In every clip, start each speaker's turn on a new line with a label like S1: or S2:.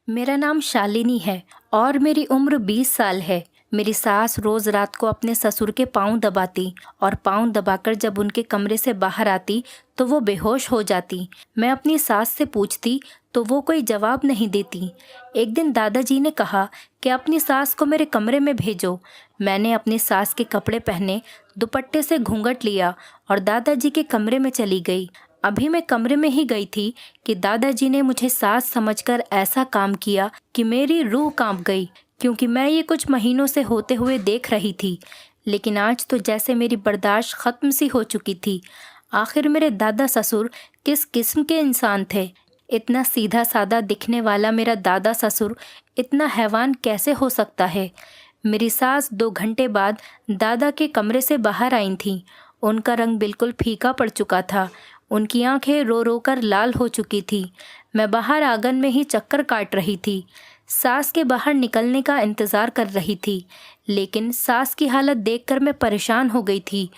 S1: मेरा नाम शालिनी है और मेरी उम्र 20 साल है। मेरी सास रोज रात को अपने ससुर के पाँव दबाती और पाँव दबाकर जब उनके कमरे से बाहर आती तो वो बेहोश हो जाती। मैं अपनी सास से पूछती तो वो कोई जवाब नहीं देती। एक दिन दादाजी ने कहा कि अपनी सास को मेरे कमरे में भेजो। मैंने अपनी सास के कपड़े पहने, दुपट्टे से घूंघट लिया और दादाजी के कमरे में चली गई। अभी मैं कमरे में ही गई थी कि दादाजी ने मुझे सास समझकर ऐसा काम किया कि मेरी रूह कांप गई, क्योंकि मैं ये कुछ महीनों से होते हुए देख रही थी। लेकिन आज तो जैसे मेरी बर्दाश्त ख़त्म सी हो चुकी थी। आखिर मेरे दादा ससुर किस किस्म के इंसान थे? इतना सीधा सादा दिखने वाला मेरा दादा ससुर इतना हैवान कैसे हो सकता है? मेरी सास 2 घंटे बाद दादा के कमरे से बाहर आई थीं। उनका रंग बिल्कुल फीका पड़ चुका था। उनकी आंखें रो रो कर लाल हो चुकी थी। मैं बाहर आंगन में ही चक्कर काट रही थी। सास के बाहर निकलने का इंतज़ार कर रही थी, लेकिन सास की हालत देखकर मैं परेशान हो गई थी।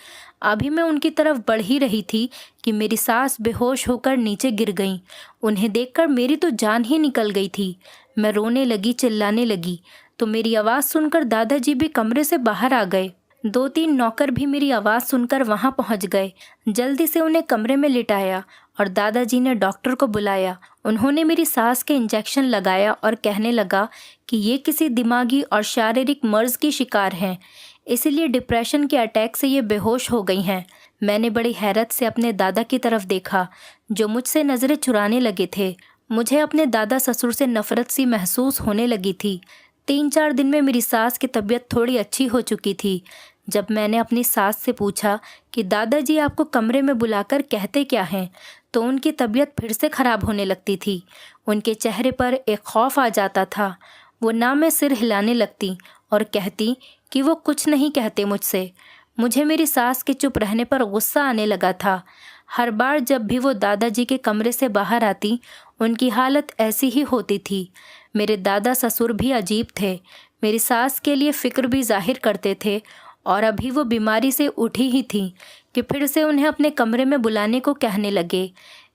S1: अभी मैं उनकी तरफ बढ़ ही रही थी कि मेरी सास बेहोश होकर नीचे गिर गईं। उन्हें देखकर मेरी तो जान ही निकल गई थी। मैं रोने लगी, चिल्लाने लगी, तो मेरी आवाज़ सुनकर दादाजी भी कमरे से बाहर आ गए। 2-3 नौकर भी मेरी आवाज़ सुनकर वहां पहुंच गए। जल्दी से उन्हें कमरे में लिटाया और दादाजी ने डॉक्टर को बुलाया। उन्होंने मेरी सास के इंजेक्शन लगाया और कहने लगा कि ये किसी दिमागी और शारीरिक मर्ज की शिकार हैं, इसीलिए डिप्रेशन के अटैक से ये बेहोश हो गई हैं। मैंने बड़ी हैरत से अपने दादा की तरफ देखा, जो मुझसे नज़रें चुराने लगे थे। मुझे अपने दादा ससुर से नफरत सी महसूस होने लगी थी। 3-4 दिन में मेरी सास की तबीयत थोड़ी अच्छी हो चुकी थी। जब मैंने अपनी सास से पूछा कि दादाजी आपको कमरे में बुलाकर कहते क्या हैं, तो उनकी तबीयत फिर से ख़राब होने लगती थी। उनके चेहरे पर एक खौफ आ जाता था। वो ना में सिर हिलाने लगती और कहती कि वो कुछ नहीं कहते मुझसे। मुझे मेरी सास के चुप रहने पर गुस्सा आने लगा था। हर बार जब भी वो दादाजी के कमरे से बाहर आती, उनकी हालत ऐसी ही होती थी। मेरे दादा ससुर भी अजीब थे। मेरी सास के लिए फ़िक्र भी जाहिर करते थे और अभी वो बीमारी से उठी ही थी कि फिर से उन्हें अपने कमरे में बुलाने को कहने लगे।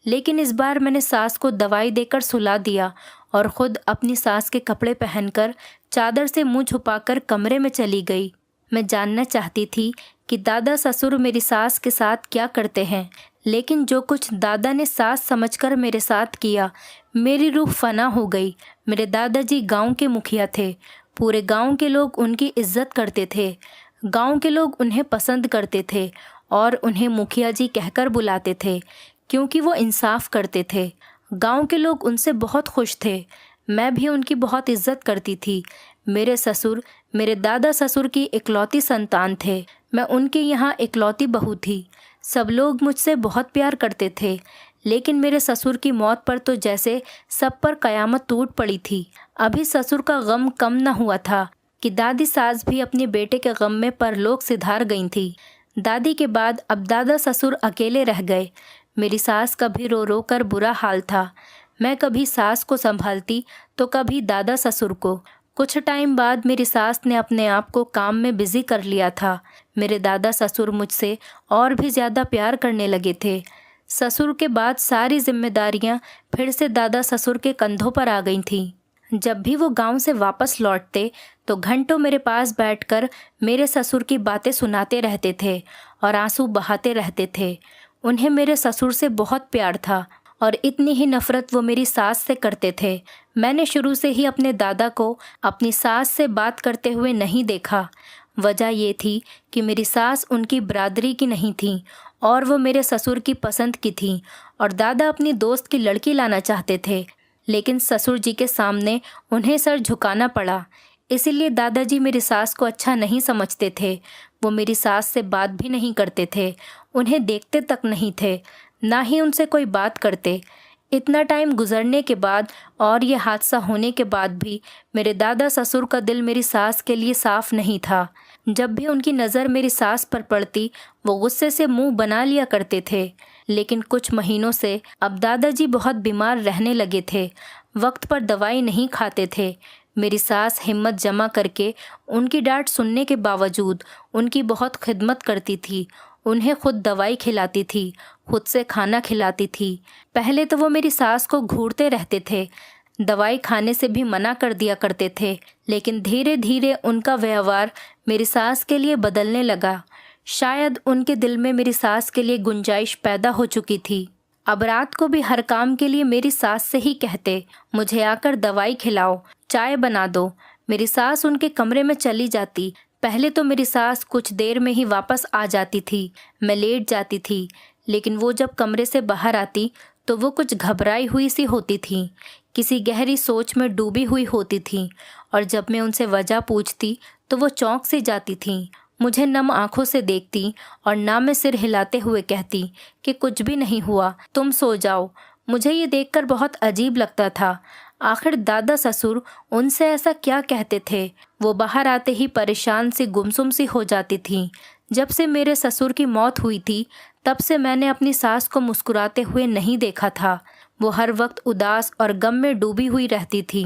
S1: लेकिन इस बार मैंने सास को दवाई देकर सुला दिया और ख़ुद अपनी सास के कपड़े पहनकर चादर से मुंह छुपाकर कमरे में चली गई। मैं जानना चाहती थी कि दादा ससुर मेरी सास के साथ क्या करते हैं, लेकिन जो कुछ दादा ने सास समझकर मेरे साथ किया, मेरी रूह फना हो गई। मेरे दादाजी गांव के मुखिया थे। पूरे गांव के लोग उनकी इज्जत करते थे। गांव के लोग उन्हें पसंद करते थे और उन्हें मुखिया जी कहकर बुलाते थे, क्योंकि वो इंसाफ करते थे। गांव के लोग उनसे बहुत खुश थे। मैं भी उनकी बहुत इज्जत करती थी। मेरे ससुर मेरे दादा ससुर की इकलौती संतान थे। मैं उनके यहाँ इकलौती बहू थी। सब लोग मुझसे बहुत प्यार करते थे, लेकिन मेरे ससुर की मौत पर तो जैसे सब पर कयामत टूट पड़ी थी। अभी ससुर का गम कम न हुआ था कि दादी सास भी अपने बेटे के गम में परलोक सिधार गई थी। दादी के बाद अब दादा ससुर अकेले रह गए। मेरी सास का भी रो रो कर बुरा हाल था। मैं कभी सास को संभालती तो कभी दादा ससुर को। कुछ टाइम बाद मेरी सास ने अपने आप को काम में बिजी कर लिया था। मेरे दादा ससुर मुझसे और भी ज़्यादा प्यार करने लगे थे। ससुर के बाद सारी जिम्मेदारियां फिर से दादा ससुर के कंधों पर आ गई थीं। जब भी वो गांव से वापस लौटते तो घंटों मेरे पास बैठकर मेरे ससुर की बातें सुनाते रहते थे और आंसू बहाते रहते थे। उन्हें मेरे ससुर से बहुत प्यार था और इतनी ही नफ़रत वो मेरी सास से करते थे। मैंने शुरू से ही अपने दादा को अपनी सास से बात करते हुए नहीं देखा। वजह ये थी कि मेरी सास उनकी बरादरी की नहीं थी और वो मेरे ससुर की पसंद की थी और दादा अपनी दोस्त की लड़की लाना चाहते थे, लेकिन ससुर जी के सामने उन्हें सर झुकाना पड़ा। इसीलिए दादाजी मेरी सास को अच्छा नहीं समझते थे। वो मेरी सास से बात भी नहीं करते थे, उन्हें देखते तक नहीं थे, ना ही उनसे कोई बात करते। इतना टाइम गुजरने के बाद और ये हादसा होने के बाद भी मेरे दादा ससुर का दिल मेरी सास के लिए साफ़ नहीं था। जब भी उनकी नज़र मेरी सास पर पड़ती, वो गुस्से से मुंह बना लिया करते थे। लेकिन कुछ महीनों से अब दादाजी बहुत बीमार रहने लगे थे। वक्त पर दवाई नहीं खाते थे। मेरी सास हिम्मत जमा करके उनकी डांट सुनने के बावजूद उनकी बहुत खिदमत करती थी। उन्हें खुद दवाई खिलाती थी, खुद से खाना खिलाती थी। पहले तो वो मेरी सास को घूरते रहते थे। दवाई खाने से भी मना कर दिया करते थे, लेकिन धीरे धीरे उनका व्यवहार मेरी सास के लिए बदलने लगा। शायद उनके दिल में मेरी सास के लिए गुंजाइश पैदा हो चुकी थी। अब रात को भी हर काम के लिए मेरी सास से ही कहते, मुझे आकर दवाई खिलाओ, चाय बना दो। मेरी सास उनके कमरे में चली जाती। पहले तो मेरी सास कुछ देर में ही वापस आ जाती थी। मैं लेट जाती थी, लेकिन वो जब कमरे से बाहर आती तो वो कुछ घबराई हुई सी होती थी, किसी गहरी सोच में डूबी हुई होती थी। और जब मैं उनसे वजह पूछती तो वो चौंक से जाती थी, मुझे नम आंखों से देखती और ना में सिर हिलाते हुए कहती कि कुछ भी नहीं हुआ, तुम सो जाओ। मुझे ये देखकर बहुत अजीब लगता था। आखिर दादा ससुर उनसे ऐसा क्या कहते थे? वो बाहर आते ही परेशान सी गुमसुम सी हो जाती थी। जब से मेरे ससुर की मौत हुई थी तब से मैंने अपनी सास को मुस्कुराते हुए नहीं देखा था। वो हर वक्त उदास और गम में डूबी हुई रहती थी।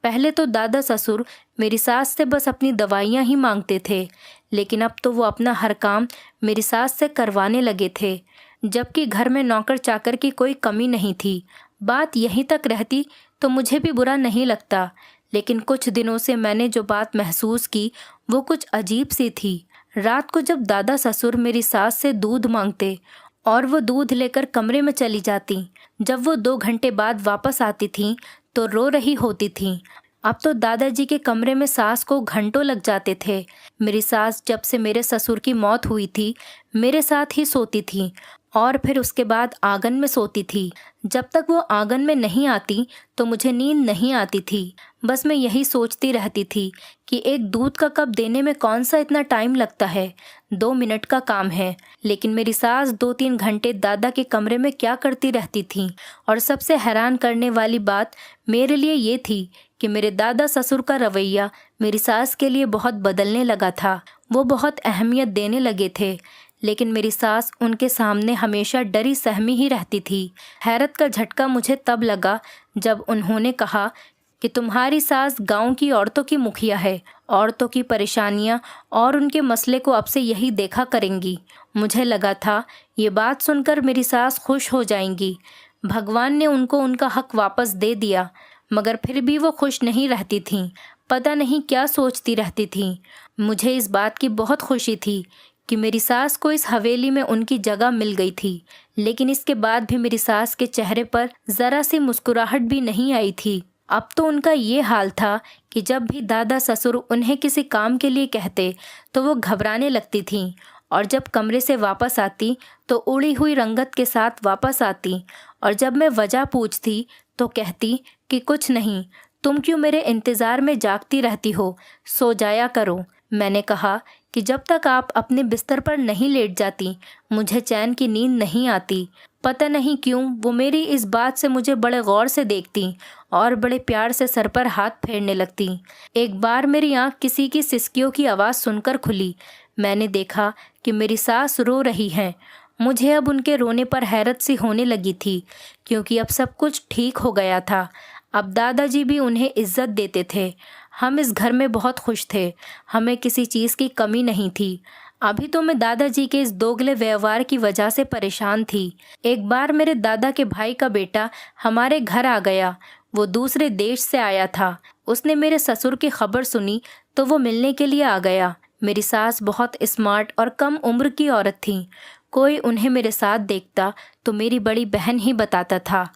S1: पहले तो दादा ससुर मेरी सास से बस अपनी दवाइयाँ ही मांगते थे, लेकिन अब तो वो अपना हर काम मेरी सास से करवाने लगे थे, जबकि घर में नौकर चाकर की कोई कमी नहीं थी। बात यहीं तक रहती तो मुझे भी बुरा नहीं लगता, लेकिन कुछ दिनों से मैंने जो बात महसूस की वो कुछ अजीब सी थी। रात को जब दादा ससुर मेरी सास से दूध मांगते और वो दूध लेकर कमरे में चली जाती, जब वो 2 घंटे बाद वापस आती थीं तो रो रही होती थीं। अब तो दादाजी के कमरे में सास को घंटों लग जाते थे। मेरी सास जब से मेरे ससुर की मौत हुई थी मेरे साथ ही सोती थी और फिर उसके बाद आंगन में सोती थी। जब तक वो आंगन में नहीं आती तो मुझे नींद नहीं आती थी। बस मैं यही सोचती रहती थी कि एक दूध का कप देने में कौन सा इतना टाइम लगता है, 2 मिनट का काम है। लेकिन मेरी सास 2-3 घंटे दादा के कमरे में क्या करती रहती थी। और सबसे हैरान करने वाली बात मेरे लिए ये थी कि मेरे दादा ससुर का रवैया मेरी सास के लिए बहुत बदलने लगा था। वो बहुत अहमियत देने लगे थे, लेकिन मेरी सास उनके सामने हमेशा डरी सहमी ही रहती थी। हैरत का झटका मुझे तब लगा जब उन्होंने कहा कि तुम्हारी सास गांव की औरतों की मुखिया है, औरतों की परेशानियां और उनके मसले को अब से यही देखा करेंगी। मुझे लगा था ये बात सुनकर मेरी सास खुश हो जाएंगी, भगवान ने उनको उनका हक वापस दे दिया, मगर फिर भी वो खुश नहीं रहती थीं। पता नहीं क्या सोचती रहती थीं। मुझे इस बात की बहुत खुशी थी कि मेरी सास को इस हवेली में उनकी जगह मिल गई थी, लेकिन इसके बाद भी मेरी सास के चेहरे पर ज़रा सी मुस्कुराहट भी नहीं आई थी। अब तो उनका ये हाल था कि जब भी दादा ससुर उन्हें किसी काम के लिए कहते तो वो घबराने लगती थीं, और जब कमरे से वापस आती तो उड़ी हुई रंगत के साथ वापस आती। और जब मैं वजह पूछती तो कहती कि कुछ नहीं, तुम क्यों मेरे इंतज़ार में जागती रहती हो, सो जाया करो। मैंने कहा कि जब तक आप अपने बिस्तर पर नहीं लेट जाती मुझे चैन की नींद नहीं आती। पता नहीं क्यों वो मेरी इस बात से मुझे बड़े गौर से देखती और बड़े प्यार से सर पर हाथ फेरने लगती। एक बार मेरी आंख किसी की सिसकियों की आवाज़ सुनकर खुली। मैंने देखा कि मेरी सास रो रही हैं। मुझे अब उनके रोने पर हैरत सी होने लगी थी, क्योंकि अब सब कुछ ठीक हो गया था। अब दादाजी भी उन्हें इज्जत देते थे। हम इस घर में बहुत खुश थे, हमें किसी चीज़ की कमी नहीं थी। अभी तो मैं दादाजी के इस दोगले व्यवहार की वजह से परेशान थी। एक बार मेरे दादा के भाई का बेटा हमारे घर आ गया। वो दूसरे देश से आया था। उसने मेरे ससुर की खबर सुनी तो वो मिलने के लिए आ गया। मेरी सास बहुत स्मार्ट और कम उम्र की औरत थी। कोई उन्हें मेरे साथ देखता तो मेरी बड़ी बहन ही बताता था।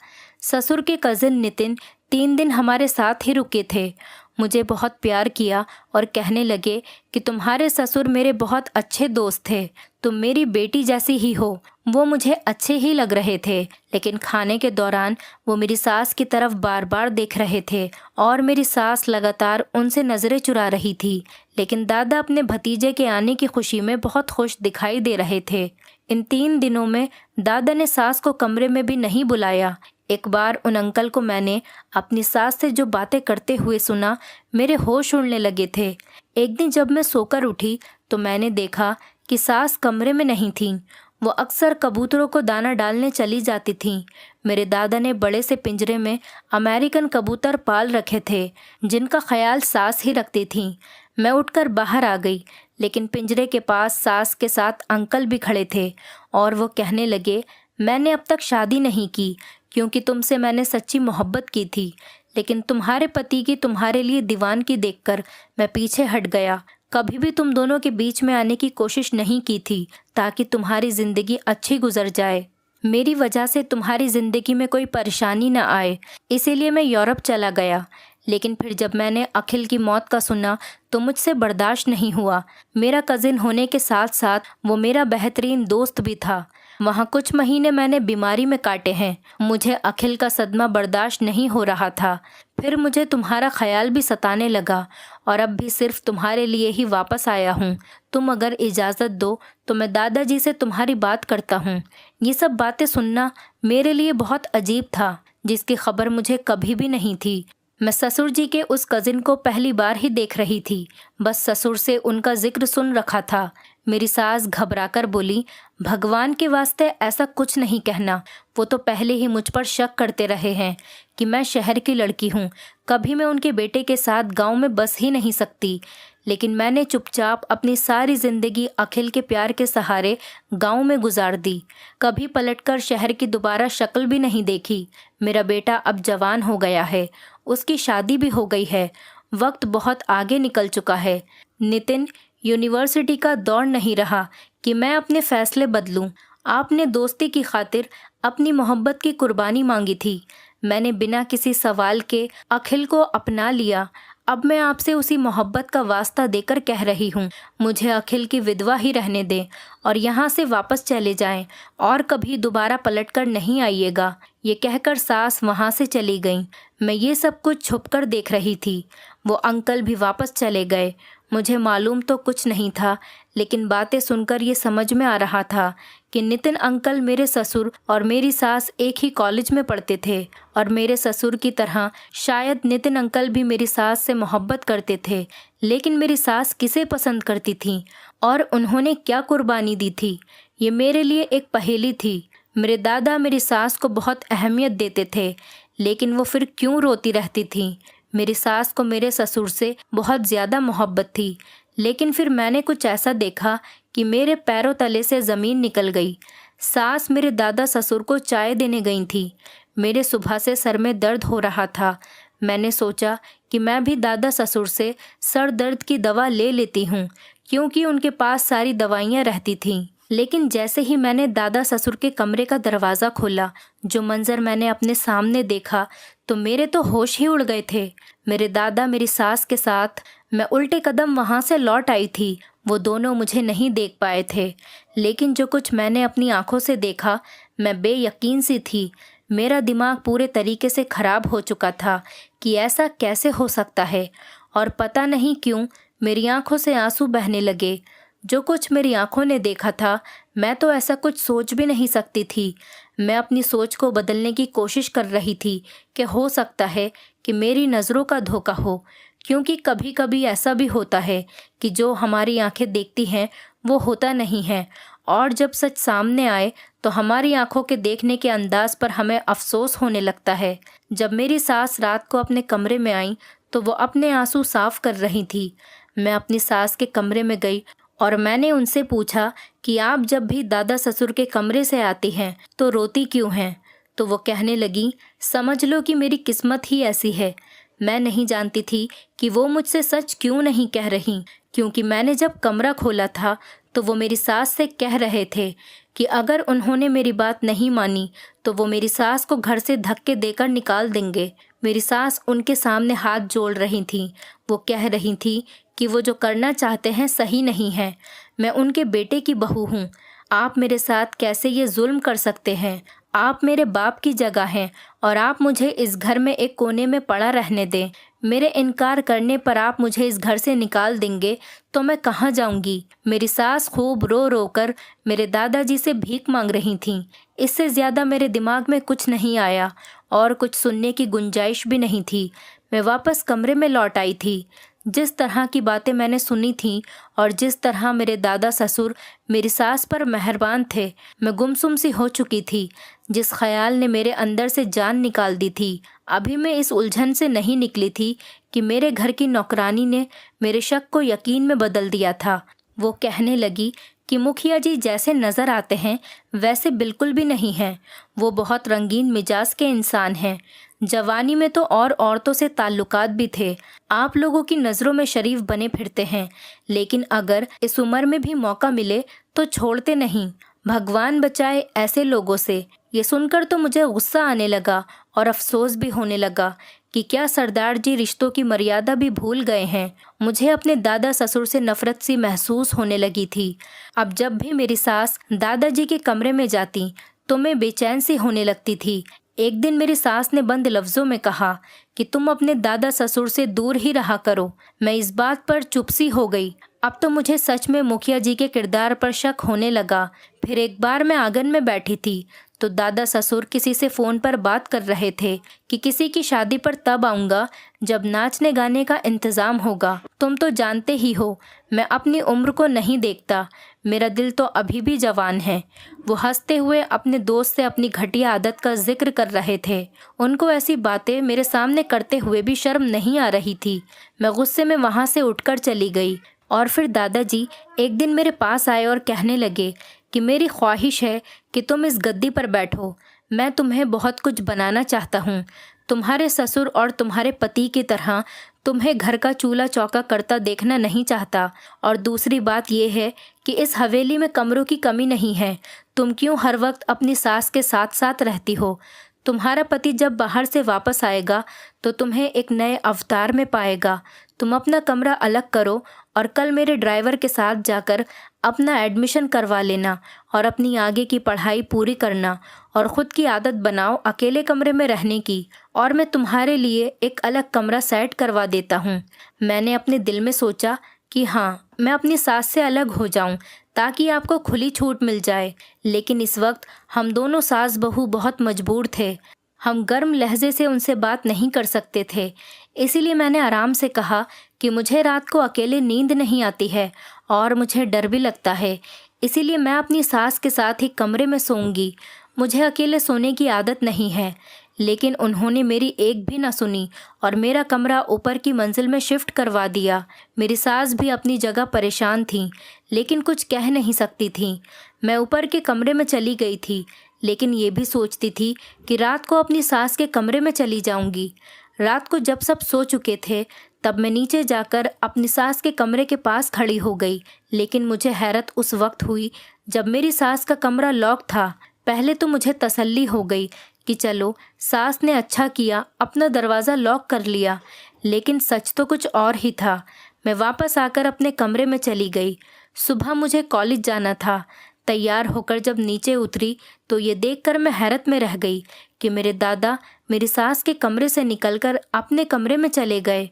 S1: ससुर के कज़िन नितिन 3 दिन हमारे साथ ही रुके थे। मुझे बहुत प्यार किया और कहने लगे कि तुम्हारे ससुर मेरे बहुत अच्छे दोस्त थे, तुम मेरी बेटी जैसी ही हो। वो मुझे अच्छे ही लग रहे थे, लेकिन खाने के दौरान वो मेरी सास की तरफ बार बार देख रहे थे और मेरी सास लगातार उनसे नज़रें चुरा रही थी। लेकिन दादा अपने भतीजे के आने की खुशी में बहुत खुश दिखाई दे रहे थे। इन 3 दिनों में दादा ने सास को कमरे में भी नहीं बुलाया। एक बार उन अंकल को मैंने अपनी सास से जो बातें करते हुए सुना, मेरे होश उड़ने लगे थे। एक दिन जब मैं सोकर उठी तो मैंने देखा कि सास कमरे में नहीं थीं। वो अक्सर कबूतरों को दाना डालने चली जाती थीं। मेरे दादा ने बड़े से पिंजरे में अमेरिकन कबूतर पाल रखे थे, जिनका ख्याल सास ही रखती थीं। मैं उठकर बाहर आ गई, लेकिन पिंजरे के पास सास के साथ अंकल भी खड़े थे और वो कहने लगे, मैंने अब तक शादी नहीं की क्योंकि तुमसे मैंने सच्ची मोहब्बत की थी, लेकिन तुम्हारे पति की तुम्हारे लिए दीवानगी देखकर मैं पीछे हट गया। कभी भी तुम दोनों के बीच में आने की कोशिश नहीं की थी ताकि तुम्हारी ज़िंदगी अच्छी गुजर जाए। मेरी वजह से तुम्हारी ज़िंदगी में कोई परेशानी न आए, इसीलिए मैं यूरोप चला गया। लेकिन फिर जब मैंने अखिल की मौत का सुना तो मुझसे बर्दाश्त नहीं हुआ। मेरा कज़िन होने के साथ साथ वो मेरा बेहतरीन दोस्त भी था। वहाँ कुछ महीने मैंने बीमारी में काटे हैं। मुझे अखिल का सदमा बर्दाश्त नहीं हो रहा था। फिर मुझे तुम्हारा ख्याल भी सताने लगा और अब भी सिर्फ तुम्हारे लिए ही वापस आया हूँ। तुम अगर इजाज़त दो तो मैं दादाजी से तुम्हारी बात करता हूँ। ये सब बातें सुनना मेरे लिए बहुत अजीब था, जिसकी खबर मुझे कभी भी नहीं थी। मैं ससुर जी के उस कज़िन को पहली बार ही देख रही थी। बस ससुर से उनका जिक्र सुन रखा था। मेरी सास घबराकर बोली, भगवान के वास्ते ऐसा कुछ नहीं कहना। वो तो पहले ही मुझ पर शक करते रहे हैं कि मैं शहर की लड़की हूँ। कभी मैं उनके बेटे के साथ गांव में बस ही नहीं सकती। लेकिन मैंने चुपचाप अपनी सारी ज़िंदगी अखिल के प्यार के सहारे गांव में गुजार दी। कभी पलटकर शहर की दोबारा शक्ल भी नहीं देखी। मेरा बेटा अब जवान हो गया है, उसकी शादी भी हो गई है। वक्त बहुत आगे निकल चुका है। नितिन, यूनिवर्सिटी का दौर नहीं रहा कि मैं अपने फ़ैसले बदलूं। आपने दोस्ती की खातिर अपनी मोहब्बत की कुर्बानी मांगी थी। मैंने बिना किसी सवाल के अखिल को अपना लिया। अब मैं आपसे उसी मोहब्बत का वास्ता देकर कह रही हूँ, मुझे अखिल की विधवा ही रहने दें और यहाँ से वापस चले जाएं और कभी दोबारा पलटकर नहीं आइएगा। ये कहकर सास वहाँ से चली गई। मैं ये सब कुछ छुपकर देख रही थी। वो अंकल भी वापस चले गए। मुझे मालूम तो कुछ नहीं था, लेकिन बातें सुनकर ये समझ में आ रहा था कि नितिन अंकल मेरे ससुर और मेरी सास एक ही कॉलेज में पढ़ते थे और मेरे ससुर की तरह शायद नितिन अंकल भी मेरी सास से मोहब्बत करते थे। लेकिन मेरी सास किसे पसंद करती थी और उन्होंने क्या कुर्बानी दी थी, ये मेरे लिए एक पहेली थी। मेरे दादा मेरी सास को बहुत अहमियत देते थे, लेकिन वो फिर क्यों रोती रहती थी। मेरी सास को मेरे ससुर से बहुत ज़्यादा मोहब्बत थी, लेकिन फिर मैंने कुछ ऐसा देखा कि मेरे पैरों तले से ज़मीन निकल गई। सास मेरे दादा ससुर को चाय देने गई थी। मेरे सुबह से सर में दर्द हो रहा था। मैंने सोचा कि मैं भी दादा ससुर से सर दर्द की दवा ले लेती हूँ, क्योंकि उनके पास सारी दवाइयाँ रहती थीं। लेकिन जैसे ही मैंने दादा ससुर के कमरे का दरवाज़ा खोला, जो मंज़र मैंने अपने सामने देखा तो मेरे तो होश ही उड़ गए थे। मेरे दादा मेरी सास के साथ मैं उल्टे कदम वहाँ से लौट आई थी। वो दोनों मुझे नहीं देख पाए थे, लेकिन जो कुछ मैंने अपनी आंखों से देखा, मैं बेयकीन सी थी। मेरा दिमाग पूरे तरीके से ख़राब हो चुका था कि ऐसा कैसे हो सकता है, और पता नहीं क्यों मेरी आंखों से आंसू बहने लगे। जो कुछ मेरी आंखों ने देखा था, मैं तो ऐसा कुछ सोच भी नहीं सकती थी। मैं अपनी सोच को बदलने की कोशिश कर रही थी कि हो सकता है कि मेरी नज़रों का धोखा हो, क्योंकि कभी कभी ऐसा भी होता है कि जो हमारी आंखें देखती हैं वो होता नहीं है, और जब सच सामने आए तो हमारी आंखों के देखने के अंदाज पर हमें अफसोस होने लगता है। जब मेरी सास रात को अपने कमरे में आई तो वो अपने आंसू साफ कर रही थी। मैं अपनी सास के कमरे में गई और मैंने उनसे पूछा कि आप जब भी दादा ससुर के कमरे से आती हैं तो रोती क्यों हैं। तो वो कहने लगी, समझ लो कि मेरी किस्मत ही ऐसी है। मैं नहीं जानती थी कि वो मुझसे सच क्यों नहीं कह रही, क्योंकि मैंने जब कमरा खोला था तो वो मेरी सास से कह रहे थे कि अगर उन्होंने मेरी बात नहीं मानी तो वो मेरी सास को घर से धक्के देकर निकाल देंगे। मेरी सास उनके सामने हाथ जोड़ रही थी। वो कह रही थी कि वो जो करना चाहते हैं सही नहीं है। मैं उनके बेटे की बहू हूँ। आप मेरे साथ कैसे ये जुल्म कर सकते हैं। आप मेरे बाप की जगह हैं और आप मुझे इस घर में एक कोने में पड़ा रहने दें। मेरे इनकार करने पर आप मुझे इस घर से निकाल देंगे तो मैं कहाँ जाऊंगी। मेरी सास खूब रो रो कर मेरे दादाजी से भीख मांग रही थीं। इससे ज़्यादा मेरे दिमाग में कुछ नहीं आया और कुछ सुनने की गुंजाइश भी नहीं थी। मैं वापस कमरे में लौट आई थी। जिस तरह की बातें मैंने सुनी थीं और जिस तरह मेरे दादा ससुर मेरी सास पर मेहरबान थे, मैं गुमसुम सी हो चुकी थी। जिस ख्याल ने मेरे अंदर से जान निकाल दी थी, अभी मैं इस उलझन से नहीं निकली थी कि मेरे घर की नौकरानी ने मेरे शक को यकीन में बदल दिया था। वो कहने लगी कि मुखिया जी जैसे नज़र आते हैं वैसे बिल्कुल भी नहीं हैं। वो बहुत रंगीन मिजाज के इंसान हैं। जवानी में तो और औरतों से ताल्लुकात भी थे। आप लोगों की नज़रों में शरीफ बने फिरते हैं, लेकिन अगर इस उम्र में भी मौका मिले तो छोड़ते नहीं। भगवान बचाए ऐसे लोगों से। ये सुनकर तो मुझे गुस्सा आने लगा और अफसोस भी होने लगा कि क्या सरदार जी रिश्तों की मर्यादा भी भूल गए हैं। मुझे अपने दादा ससुर से नफरत सी महसूस होने लगी थी। अब जब भी मेरी सास दादाजी के कमरे में जाती तो मैं बेचैन सी होने लगती थी। एक दिन मेरी सास ने बंद लफ्ज़ों में कहा कि तुम अपने दादा ससुर से दूर ही रहा करो। मैं इस बात पर चुप सी हो गई। अब तो मुझे सच में मुखिया जी के किरदार पर शक होने लगा। फिर एक बार मैं आंगन में बैठी थी तो दादा ससुर किसी से फ़ोन पर बात कर रहे थे कि किसी की शादी पर तब आऊँगा जब नाचने गाने का इंतज़ाम होगा। तुम तो जानते ही हो मैं अपनी उम्र को नहीं देखता, मेरा दिल तो अभी भी जवान है। वो हंसते हुए अपने दोस्त से अपनी घटिया आदत का जिक्र कर रहे थे। उनको ऐसी बातें मेरे सामने करते हुए भी शर्म नहीं आ रही थी। मैं गुस्से में वहाँ से उठकर चली गई। और फिर दादाजी एक दिन मेरे पास आए और कहने लगे कि मेरी ख्वाहिश है कि तुम इस गद्दी पर बैठो। मैं तुम्हें बहुत कुछ बनाना चाहता हूँ। तुम्हारे ससुर और तुम्हारे पति की तरह तुम्हें घर का चूल्हा चौका करता देखना नहीं चाहता। और दूसरी बात यह है कि इस हवेली में कमरों की कमी नहीं है। तुम क्यों हर वक्त अपनी सास के साथ साथ रहती हो? तुम्हारा पति जब बाहर से वापस आएगा तो तुम्हें एक नए अवतार में पाएगा। तुम अपना कमरा अलग करो और कल मेरे ड्राइवर के साथ जाकर अपना एडमिशन करवा लेना और अपनी आगे की पढ़ाई पूरी करना और ख़ुद की आदत बनाओ अकेले कमरे में रहने की। और मैं तुम्हारे लिए एक अलग कमरा सेट करवा देता हूँ। मैंने अपने दिल में सोचा कि हाँ, मैं अपनी सास से अलग हो जाऊँ ताकि आपको खुली छूट मिल जाए। लेकिन इस वक्त हम दोनों सास बहू बहुत मजबूर थे। हम गर्म लहजे से उनसे बात नहीं कर सकते थे। इसीलिए मैंने आराम से कहा कि मुझे रात को अकेले नींद नहीं आती है और मुझे डर भी लगता है। इसीलिए मैं अपनी सास के साथ ही कमरे में सोऊंगी। मुझे अकेले सोने की आदत नहीं है। लेकिन उन्होंने मेरी एक भी ना सुनी और मेरा कमरा ऊपर की मंजिल में शिफ्ट करवा दिया। मेरी सास भी अपनी जगह परेशान थी, लेकिन कुछ कह नहीं सकती थी। मैं ऊपर के कमरे में चली गई थी, लेकिन ये भी सोचती थी कि रात को अपनी सास के कमरे में चली जाऊंगी। रात को जब सब सो चुके थे तब मैं नीचे जाकर अपनी सास के कमरे के पास खड़ी हो गई। लेकिन मुझे हैरत उस वक्त हुई जब मेरी सास का कमरा लॉक था। पहले तो मुझे तसल्ली हो गई कि चलो सास ने अच्छा किया अपना दरवाज़ा लॉक कर लिया, लेकिन सच तो कुछ और ही था। मैं वापस आकर अपने कमरे में चली गई। सुबह मुझे कॉलेज जाना था। तैयार होकर जब नीचे उतरी तो ये देखकर मैं हैरत में रह गई कि मेरे दादा मेरी सास के कमरे से निकलकर अपने कमरे में चले गए।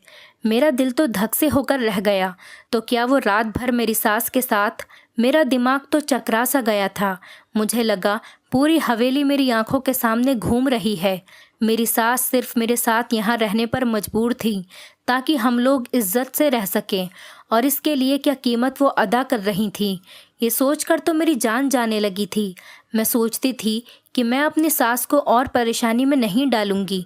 S1: मेरा दिल तो धक से होकर रह गया। तो क्या वो रात भर मेरी सास के साथ? मेरा दिमाग तो चकरा सा गया था। मुझे लगा पूरी हवेली मेरी आंखों के सामने घूम रही है। मेरी सास सिर्फ मेरे साथ यहाँ रहने पर मजबूर थी ताकि हम लोग इज्जत से रह सकें, और इसके लिए क्या कीमत वो अदा कर रही थी, ये सोचकर तो मेरी जान जाने लगी थी। मैं सोचती थी कि मैं अपनी सास को और परेशानी में नहीं डालूंगी।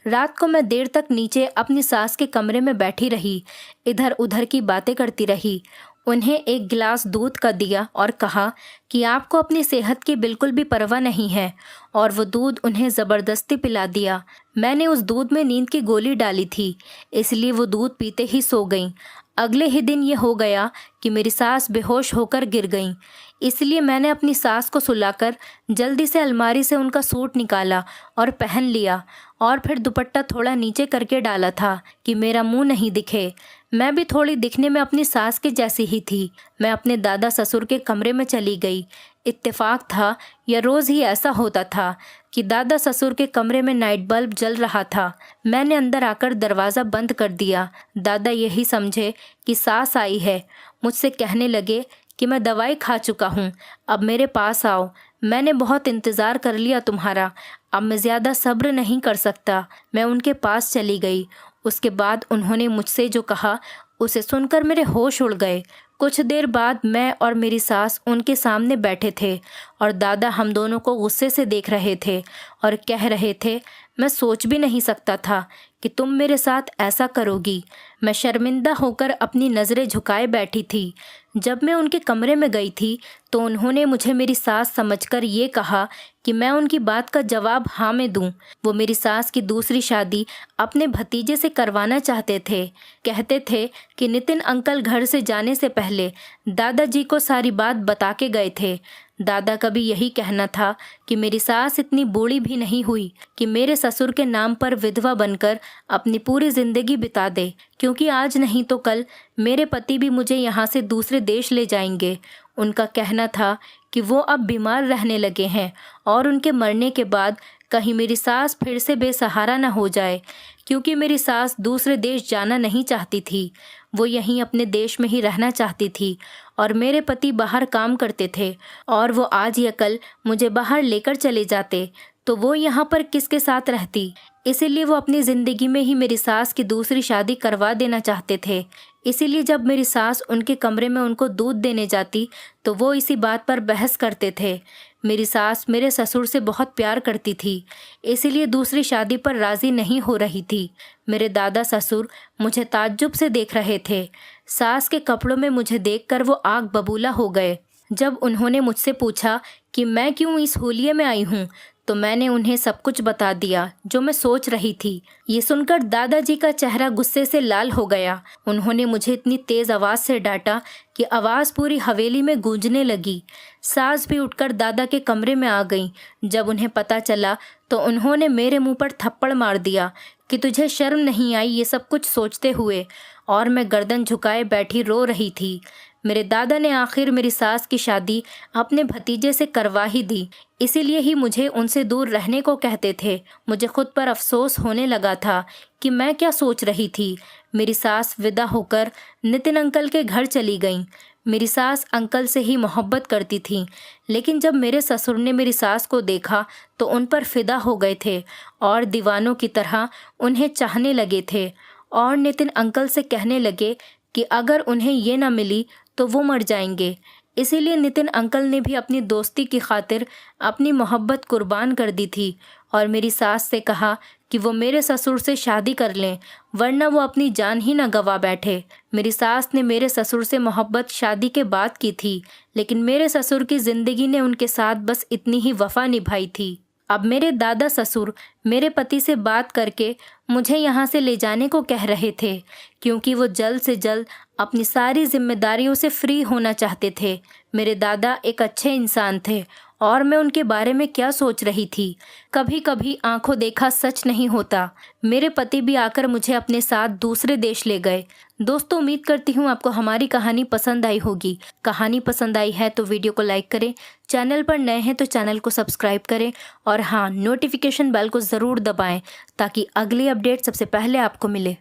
S1: रात को मैं देर तक नीचे अपनी सास के कमरे में बैठी रही, इधर उधर की बातें करती रही। उन्हें एक गिलास दूध का दिया और कहा कि आपको अपनी सेहत की बिल्कुल भी परवाह नहीं है, और वो दूध उन्हें ज़बरदस्ती पिला दिया। मैंने उस दूध में नींद की गोली डाली थी, इसलिए वो दूध पीते ही सो गईं। अगले ही दिन ये हो गया कि मेरी सास बेहोश होकर गिर गईं। इसलिए मैंने अपनी सास को सुलाकर जल्दी से अलमारी से उनका सूट निकाला और पहन लिया, और फिर दुपट्टा थोड़ा नीचे करके डाला था कि मेरा मुंह नहीं दिखे। मैं भी थोड़ी दिखने में अपनी सास के जैसी ही थी। मैं अपने दादा ससुर के कमरे में चली गई। इत्तेफाक था या रोज़ ही ऐसा होता था कि दादा ससुर के कमरे में नाइट बल्ब जल रहा था। मैंने अंदर आकर दरवाज़ा बंद कर दिया। दादा यही समझे कि सास आई है। मुझसे कहने लगे कि मैं दवाई खा चुका हूँ, अब मेरे पास आओ। मैंने बहुत इंतज़ार कर लिया तुम्हारा, अब मैं ज़्यादा सब्र नहीं कर सकता। मैं उनके पास चली गई। उसके बाद उन्होंने मुझसे जो कहा उसे सुनकर मेरे होश उड़ गए। कुछ देर बाद मैं और मेरी सास उनके सामने बैठे थे और दादा हम दोनों को गुस्से से देख रहे थे और कह रहे थे, मैं सोच भी नहीं सकता था कि तुम मेरे साथ ऐसा करोगी। मैं शर्मिंदा होकर अपनी नज़रें झुकाए बैठी थी। जब मैं उनके कमरे में गई थी तो उन्होंने मुझे मेरी सास समझकर ये कहा कि मैं उनकी बात का जवाब हाँ में दूं। वो मेरी सास की दूसरी शादी अपने भतीजे से करवाना चाहते थे। कहते थे कि नितिन अंकल घर से जाने से पहले दादाजी को सारी बात बता के गए थे। दादा का भी यही कहना था कि मेरी सास इतनी बूढ़ी भी नहीं हुई कि मेरे ससुर के नाम पर विधवा बनकर अपनी पूरी ज़िंदगी बिता दे, क्योंकि आज नहीं तो कल मेरे पति भी मुझे यहाँ से दूसरे देश ले जाएंगे। उनका कहना था कि वो अब बीमार रहने लगे हैं और उनके मरने के बाद कहीं मेरी सास फिर से बेसहारा न हो जाए, क्योंकि मेरी सास दूसरे देश जाना नहीं चाहती थी। वो यहीं अपने देश में ही रहना चाहती थी और मेरे पति बाहर काम करते थे और वो आज या कल मुझे बाहर लेकर चले जाते तो वो यहाँ पर किसके साथ रहती। इसीलिए वो अपनी ज़िंदगी में ही मेरी सास की दूसरी शादी करवा देना चाहते थे। इसीलिए जब मेरी सास उनके कमरे में उनको दूध देने जाती तो वो इसी बात पर बहस करते थे। मेरी सास मेरे ससुर से बहुत प्यार करती थी, इसीलिए दूसरी शादी पर राज़ी नहीं हो रही थी। मेरे दादा ससुर मुझे ताज्जुब से देख रहे थे। सास के कपड़ों में मुझे देखकर वो आग बबूला हो गए। जब उन्होंने मुझसे पूछा कि मैं क्यों इस होलिये में आई हूँ तो मैंने उन्हें सब कुछ बता दिया जो मैं सोच रही थी। ये सुनकर दादाजी का चेहरा गुस्से से लाल हो गया। उन्होंने मुझे इतनी तेज़ आवाज़ से डांटा कि आवाज़ पूरी हवेली में गूंजने लगी। सास भी उठकर दादा के कमरे में आ गई। जब उन्हें पता चला तो उन्होंने मेरे मुंह पर थप्पड़ मार दिया कि तुझे शर्म नहीं आई ये सब कुछ सोचते हुए, और मैं गर्दन झुकाए बैठी रो रही थी। मेरे दादा ने आखिर मेरी सास की शादी अपने भतीजे से करवा ही दी, इसीलिए ही मुझे उनसे दूर रहने को कहते थे। मुझे खुद पर अफसोस होने लगा था कि मैं क्या सोच रही थी। मेरी सास विदा होकर नितिन अंकल के घर चली गई। मेरी सास अंकल से ही मोहब्बत करती थी, लेकिन जब मेरे ससुर ने मेरी सास को देखा तो उन पर फिदा हो गए थे और दीवानों की तरह उन्हें चाहने लगे थे और नितिन अंकल से कहने लगे कि अगर उन्हें ये ना मिली तो वो मर जाएंगे। इसीलिए नितिन अंकल ने भी अपनी दोस्ती की खातिर अपनी मोहब्बत कुर्बान कर दी थी और मेरी सास से कहा कि वो मेरे ससुर से शादी कर लें, वरना वो अपनी जान ही न गवा बैठे। मेरी सास ने मेरे ससुर से मोहब्बत शादी के बाद की थी, लेकिन मेरे ससुर की ज़िंदगी ने उनके साथ बस इतनी ही वफ़ा निभाई थी। अब मेरे दादा ससुर मेरे पति से बात करके मुझे यहाँ से ले जाने को कह रहे थे, क्योंकि वो जल्द से जल्द अपनी सारी जिम्मेदारियों से फ्री होना चाहते थे। मेरे दादा एक अच्छे इंसान थे और मैं उनके बारे में क्या सोच रही थी। कभी कभी आंखों देखा सच नहीं होता। मेरे पति भी आकर मुझे अपने साथ दूसरे देश ले गए। दोस्तों, उम्मीद करती हूँ आपको हमारी कहानी पसंद आई होगी। कहानी पसंद आई है तो वीडियो को लाइक करें, चैनल पर नए हैं तो चैनल को सब्सक्राइब करें और हाँ, नोटिफिकेशन बेल को ज़रूर दबाएं ताकि अगली अपडेट सबसे पहले आपको मिले।